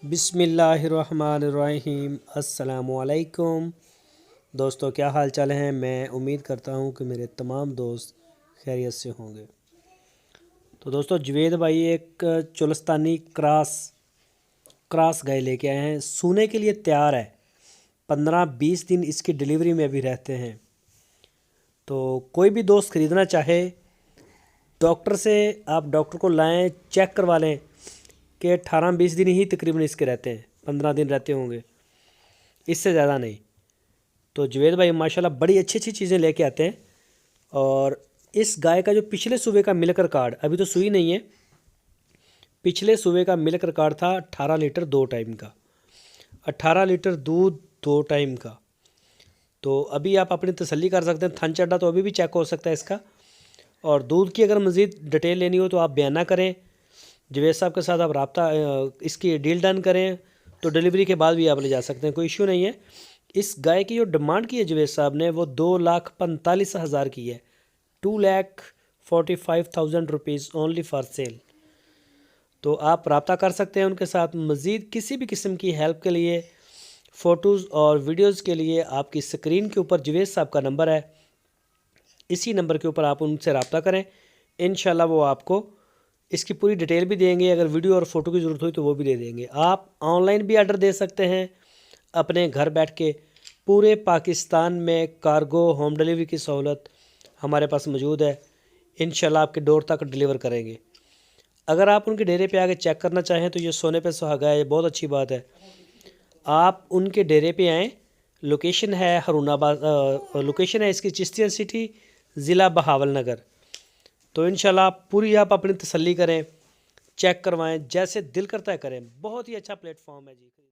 बिस्मिल्लाहिर्रहमानिर्रहीम। अस्सलामुअलैकुम दोस्तों, क्या हाल चाल हैं। मैं उम्मीद करता हूं कि मेरे तमाम दोस्त खैरियत से होंगे। तो दोस्तों, जुवेद भाई एक चुलस्तानी क्रॉस गाय लेके आए हैं, सूने के लिए तैयार है। 15-20 दिन इसकी डिलीवरी में भी रहते हैं। तो कोई भी दोस्त ख़रीदना चाहे, डॉक्टर से आप डॉक्टर को लाएं, चेक करवा लें कि 18-20 दिन ही तकरीबन इसके रहते हैं। 15 दिन रहते होंगे, इससे ज़्यादा नहीं। तो जुवेद भाई माशाल्लाह बड़ी अच्छी अच्छी चीज़ें लेके आते हैं। और इस गाय का जो पिछले सूबे का मिल्क रिकॉर्ड, अभी तो सुई नहीं है, पिछले सूबे का मिल्क रिकॉर्ड था 18 लीटर 2 टाइम का, 18 लीटर दूध 2 टाइम का। तो अभी आप अपनी तसल्ली कर सकते हैं। थन चढ़ा तो अभी भी चेक हो सकता है इसका। और दूध की अगर मज़ीद डिटेल लेनी हो तो आप बयाना करें, जुवेद साहब के साथ आप रब्ता इसकी डील डन करें, तो डिलीवरी के बाद भी आप ले जा सकते हैं, कोई इशू नहीं है। इस गाय की जो डिमांड की है जुवेद साहब ने, वो 2,45,000 की है। 2,45,000 रुपीज़ ओनली फॉर सेल। तो आप रब्ता कर सकते हैं उनके साथ। मज़ीद किसी भी किस्म की हेल्प के लिए, फ़ोटोज़ और वीडियोज़ के लिए आपकी स्क्रीन के ऊपर जुवेद साहब का नंबर है, इसी नंबर के ऊपर आप उनसे रब्ता करें। इंशाल्लाह वो आपको इसकी पूरी डिटेल भी देंगे। अगर वीडियो और फ़ोटो की ज़रूरत हुई तो वो भी दे देंगे। आप ऑनलाइन भी आर्डर दे सकते हैं अपने घर बैठ के। पूरे पाकिस्तान में कार्गो होम डिलीवरी की सहूलत हमारे पास मौजूद है। इंशाल्लाह आपके डोर तक डिलीवर करेंगे। अगर आप उनके डेरे पे आके चेक करना चाहें तो ये सोने पे सुहागा है, ये बहुत अच्छी बात है। आप उनके डेरे पे आएँ। लोकेशन है हरुणाबाद, लोकेशन है इसकी चिश्तिया सिटी, ज़िला बहावल नगर। तो इंशाल्लाह पूरी आप अपनी तसल्ली करें, चेक करवाएं, जैसे दिल करता है करें। बहुत ही अच्छा प्लेटफॉर्म है जी।